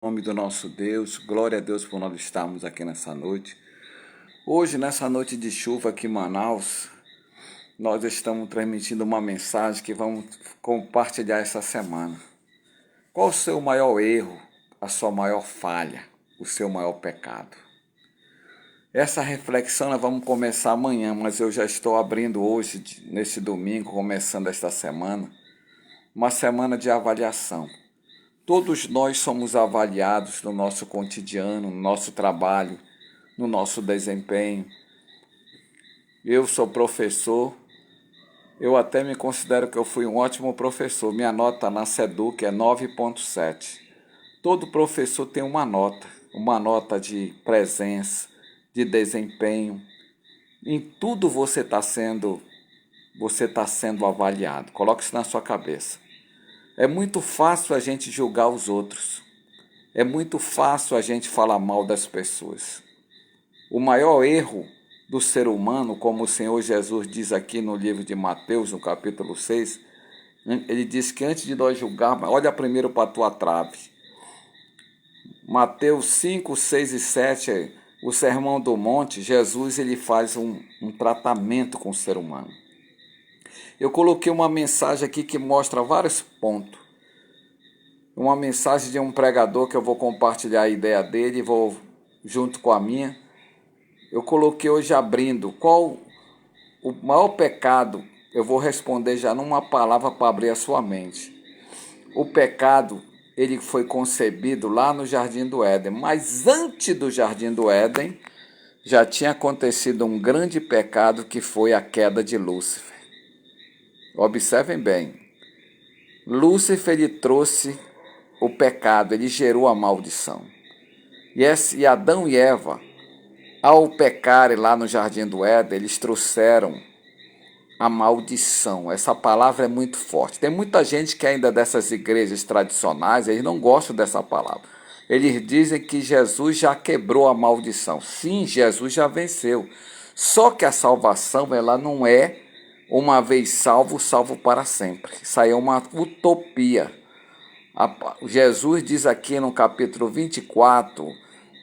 Em nome do nosso Deus, glória a Deus por nós estarmos aqui nessa noite. Hoje, nessa noite de chuva aqui em Manaus, nós estamos transmitindo uma mensagem que vamos compartilhar essa semana. Qual o seu maior erro, a sua maior falha, o seu maior pecado? Essa reflexão nós vamos começar amanhã, mas eu já estou abrindo hoje, nesse domingo, começando esta semana, uma semana de avaliação. Todos nós somos avaliados no nosso cotidiano, no nosso trabalho, no nosso desempenho. Eu sou professor, eu até me considero que eu fui um ótimo professor. Minha nota na SEDUC é 9,7. Todo professor tem uma nota de presença, de desempenho. Em tudo você está sendo avaliado. Coloque isso na sua cabeça. É muito fácil a gente julgar os outros. É muito fácil a gente falar mal das pessoas. O maior erro do ser humano, como o Senhor Jesus diz aqui no livro de Mateus, no capítulo 6, ele diz que antes de nós julgarmos, olha primeiro para a tua trave. Mateus 5, 6 e 7, o Sermão do Monte, Jesus ele faz um tratamento com o ser humano. Eu coloquei uma mensagem aqui que mostra vários pontos. Uma mensagem de um pregador que eu vou compartilhar a ideia dele e vou junto com a minha. Eu coloquei hoje abrindo qual o maior pecado. Eu vou responder já numa palavra para abrir a sua mente. O pecado, ele foi concebido lá no Jardim do Éden, mas antes do Jardim do Éden já tinha acontecido um grande pecado que foi a queda de Lúcifer. Observem bem, Lúcifer ele trouxe o pecado, ele gerou a maldição. E Adão e Eva, ao pecarem lá no Jardim do Éden, eles trouxeram a maldição. Essa palavra é muito forte. Tem muita gente que ainda dessas igrejas tradicionais, eles não gostam dessa palavra. Eles dizem que Jesus já quebrou a maldição. Sim, Jesus já venceu. Só que a salvação, ela não é uma vez salvo, salvo para sempre. Isso aí é uma utopia. Jesus diz aqui no capítulo 24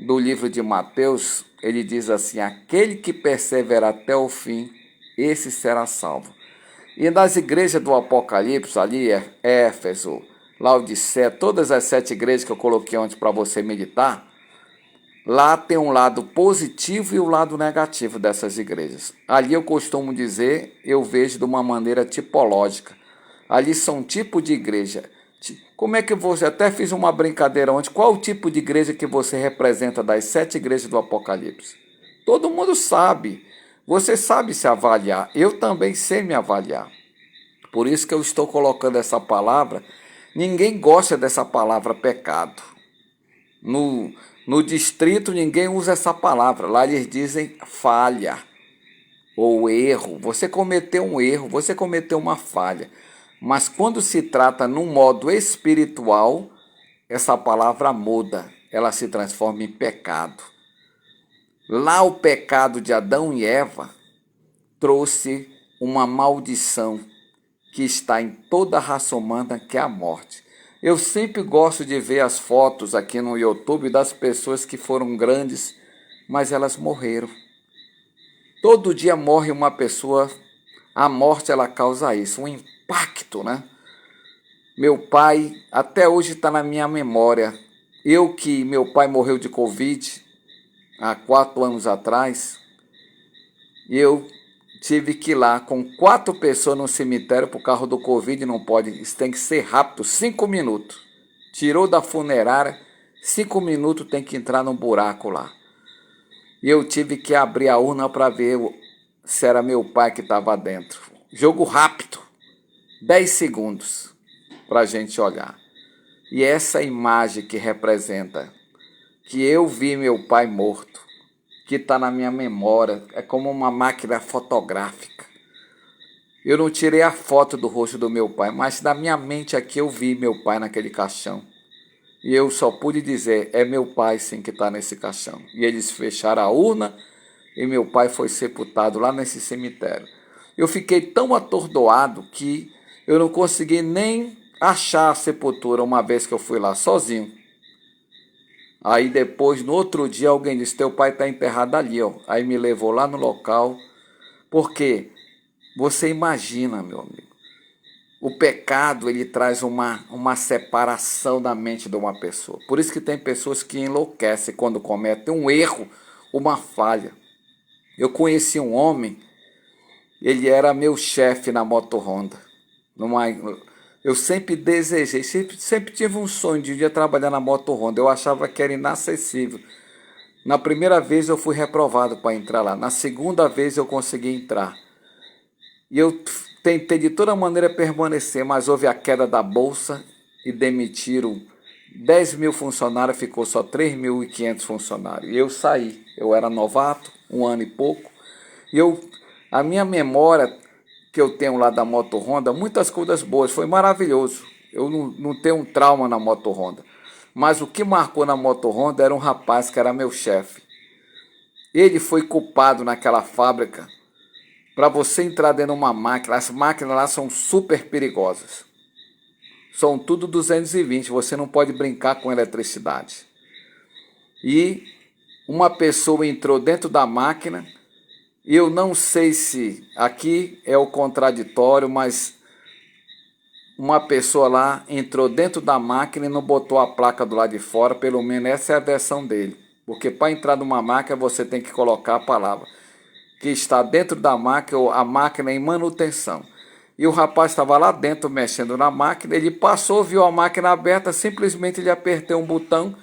do livro de Mateus, ele diz assim, aquele que perseverar até o fim, esse será salvo. E nas igrejas do Apocalipse, ali, Éfeso, Laodiceia, todas as 7 igrejas que eu coloquei ontem para você meditar, lá tem um lado positivo e um lado negativo dessas igrejas. Ali eu costumo dizer, eu vejo de uma maneira tipológica. Ali são um tipo de igreja. Como é que você... Até fiz uma brincadeira ontem. Qual o tipo de igreja que você representa das 7 igrejas do Apocalipse? Todo mundo sabe. Você sabe se avaliar. Eu também sei me avaliar. Por isso que eu estou colocando essa palavra. Ninguém gosta dessa palavra pecado. No distrito ninguém usa essa palavra. Lá eles dizem falha ou erro. Você cometeu um erro, você cometeu uma falha. Mas quando se trata num modo espiritual, essa palavra muda. Ela se transforma em pecado. Lá o pecado de Adão e Eva trouxe uma maldição que está em toda a raça humana, que é a morte. Eu sempre gosto de ver as fotos aqui no YouTube das pessoas que foram grandes, mas elas morreram. Todo dia morre uma pessoa, a morte ela causa isso, um impacto, né? Meu pai, até hoje está na minha memória, meu pai morreu de Covid há 4 anos atrás, e eu tive que ir lá com 4 pessoas no cemitério por causa do Covid, não pode, isso tem que ser rápido, 5 minutos. Tirou da funerária, 5 minutos tem que entrar no buraco lá. E eu tive que abrir a urna para ver se era meu pai que estava dentro. Jogo rápido, 10 segundos para a gente olhar. E essa imagem que representa que eu vi meu pai morto, que está na minha memória, é como uma máquina fotográfica. Eu não tirei a foto do rosto do meu pai, mas na minha mente aqui eu vi meu pai naquele caixão. E eu só pude dizer, é meu pai sim que está nesse caixão. E eles fecharam a urna e meu pai foi sepultado lá nesse cemitério. Eu fiquei tão atordoado que eu não consegui nem achar a sepultura uma vez que eu fui lá sozinho. Aí depois, no outro dia, alguém disse, teu pai está enterrado ali, ó. Aí me levou lá no local. Porque você imagina, meu amigo, o pecado ele traz uma separação da mente de uma pessoa. Por isso que tem pessoas que enlouquecem quando cometem um erro, uma falha. Eu conheci um homem, ele era meu chefe na Moto Honda. Eu sempre desejei, sempre tive um sonho de um dia trabalhar na Moto Honda. Eu achava que era inacessível. Na primeira vez eu fui reprovado para entrar lá. Na segunda vez eu consegui entrar. E eu tentei de toda maneira permanecer, mas houve a queda da bolsa e demitiram 10 mil funcionários, ficou só 3.500 funcionários. E eu saí, eu era novato, 1 ano e pouco. E a minha memória que eu tenho lá da Moto Honda, muitas coisas boas, foi maravilhoso. Eu não tenho um trauma na Moto Honda. Mas o que marcou na Moto Honda era um rapaz que era meu chefe. Ele foi culpado naquela fábrica. Para você entrar dentro de uma máquina, as máquinas lá são super perigosas. São tudo 220, você não pode brincar com eletricidade. E uma pessoa entrou dentro da máquina, e eu não sei se aqui é o contraditório, mas uma pessoa lá entrou dentro da máquina e não botou a placa do lado de fora, pelo menos essa é a versão dele. Porque para entrar numa máquina você tem que colocar a palavra que está dentro da máquina, ou a máquina em manutenção. E o rapaz estava lá dentro mexendo na máquina, ele passou, viu a máquina aberta, simplesmente ele apertou um botão,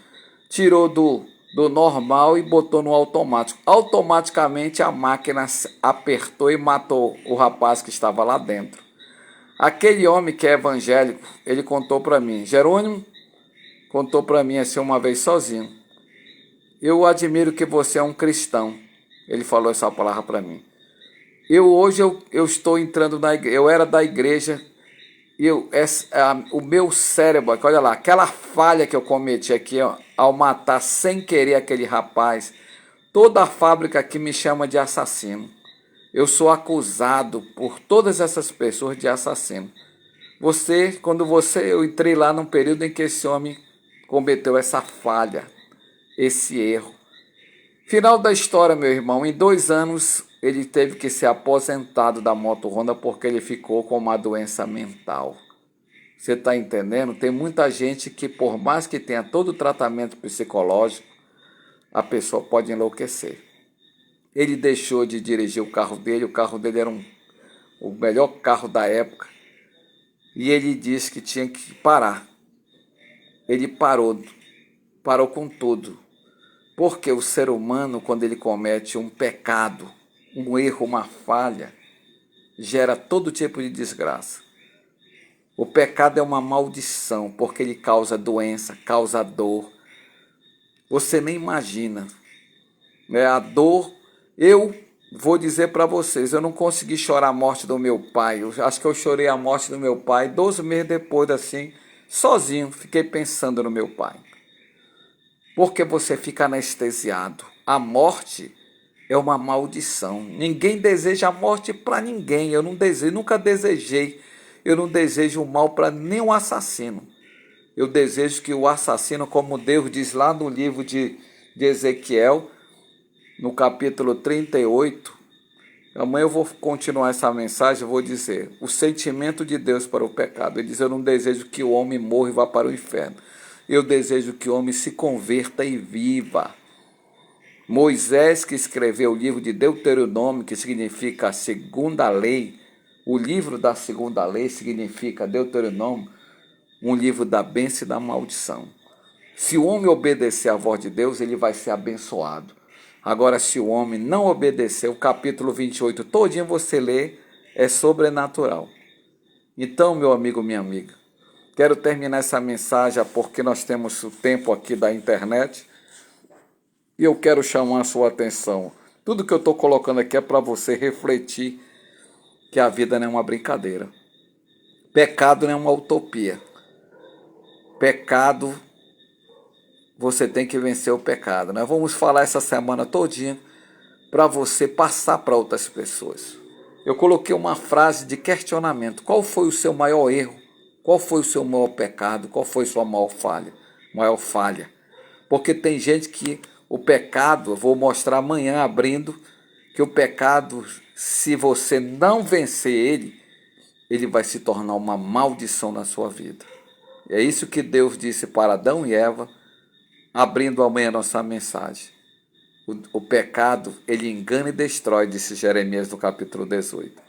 tirou do normal e botou no automático. Automaticamente a máquina apertou e matou o rapaz que estava lá dentro. Aquele homem que é evangélico, ele contou para mim, Jerônimo contou para mim assim uma vez sozinho, eu admiro que você é um cristão. Ele falou essa palavra para mim. Hoje eu estou entrando na igreja, eu era da igreja, e o meu cérebro, olha lá, aquela falha que eu cometi aqui, ó, ao matar sem querer aquele rapaz, toda a fábrica aqui me chama de assassino. Eu sou acusado por todas essas pessoas de assassino. Eu entrei lá num período em que esse homem cometeu essa falha, esse erro. Final da história, meu irmão, em 2 anos ele teve que ser aposentado da Moto Honda porque ele ficou com uma doença mental. Você está entendendo? Tem muita gente que, por mais que tenha todo o tratamento psicológico, a pessoa pode enlouquecer. Ele deixou de dirigir o carro dele era o melhor carro da época, e ele disse que tinha que parar. Ele parou com tudo. Porque o ser humano, quando ele comete um pecado, um erro, uma falha, gera todo tipo de desgraça. O pecado é uma maldição, porque ele causa doença, causa dor. Você nem imagina. A dor, eu vou dizer para vocês, eu não consegui chorar a morte do meu pai. Eu acho que eu chorei a morte do meu pai 12 meses depois, assim, sozinho. Fiquei pensando no meu pai. Porque você fica anestesiado. A morte é uma maldição. Ninguém deseja a morte para ninguém. Eu não desejo, nunca desejei. Eu não desejo o mal para nenhum assassino. Eu desejo que o assassino, como Deus diz lá no livro de Ezequiel, no capítulo 38, amanhã eu vou continuar essa mensagem, eu vou dizer, o sentimento de Deus para o pecado. Ele diz, eu não desejo que o homem morra e vá para o inferno. Eu desejo que o homem se converta e viva. Moisés, que escreveu o livro de Deuteronômio, que significa a segunda lei, o livro da segunda lei significa Deuteronômio, um livro da bênção e da maldição. Se o homem obedecer à voz de Deus, ele vai ser abençoado. Agora, se o homem não obedecer, o capítulo 28 todinho você lê, é sobrenatural. Então, meu amigo, minha amiga, quero terminar essa mensagem porque nós temos o tempo aqui da internet e eu quero chamar a sua atenção. Tudo que eu estou colocando aqui é para você refletir que a vida não é uma brincadeira. Pecado não é uma utopia. Pecado, você tem que vencer o pecado. Nós vamos falar essa semana todinha para você passar para outras pessoas. Eu coloquei uma frase de questionamento. Qual foi o seu maior erro? Qual foi o seu maior pecado? Qual foi a sua maior falha? Porque tem gente que o pecado, eu vou mostrar amanhã abrindo, que o pecado, se você não vencer ele vai se tornar uma maldição na sua vida. É isso que Deus disse para Adão e Eva, abrindo amanhã a nossa mensagem. O pecado, ele engana e destrói, disse Jeremias no capítulo 18.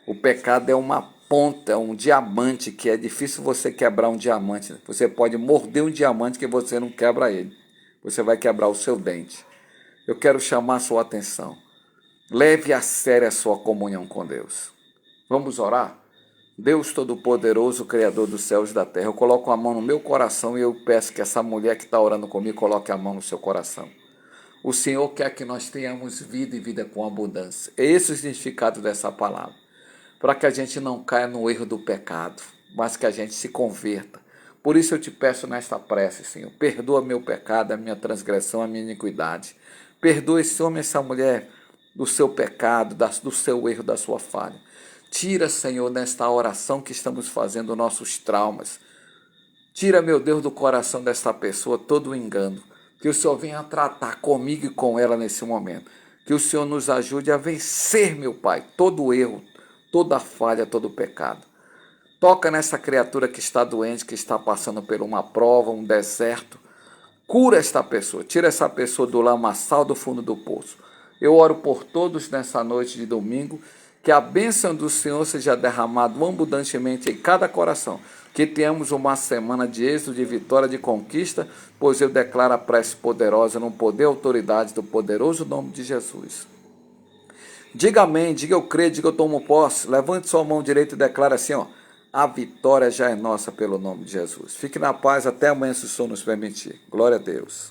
O pecado é uma ponta, é um diamante, que é difícil você quebrar um diamante. Você pode morder um diamante que você não quebra ele. Você vai quebrar o seu dente. Eu quero chamar a sua atenção. Leve a sério a sua comunhão com Deus. Vamos orar? Deus Todo-Poderoso, Criador dos céus e da terra, eu coloco a mão no meu coração e eu peço que essa mulher que está orando comigo coloque a mão no seu coração. O Senhor quer que nós tenhamos vida e vida com abundância. Esse é o significado dessa palavra. Para que a gente não caia no erro do pecado, mas que a gente se converta. Por isso eu te peço nesta prece, Senhor, perdoa meu pecado, a minha transgressão, a minha iniquidade. Perdoa esse homem e essa mulher do seu pecado, do seu erro, da sua falha. Tira, Senhor, nesta oração que estamos fazendo, nossos traumas. Tira, meu Deus, do coração desta pessoa todo o engano. Que o Senhor venha tratar comigo e com ela nesse momento. Que o Senhor nos ajude a vencer, meu Pai, todo o erro, toda a falha, todo o pecado. Toca nessa criatura que está doente, que está passando por uma prova, um deserto. Cura esta pessoa, tira essa pessoa do lamaçal do fundo do poço. Eu oro por todos nessa noite de domingo, que a bênção do Senhor seja derramada abundantemente em cada coração. Que tenhamos uma semana de êxito, de vitória, de conquista, pois eu declaro a prece poderosa no poder e autoridade do poderoso nome de Jesus. Diga amém, diga eu creio, diga eu tomo posse. Levante sua mão direita e declare assim, ó: a vitória já é nossa pelo nome de Jesus. Fique na paz, até amanhã se o Senhor nos permitir. Glória a Deus.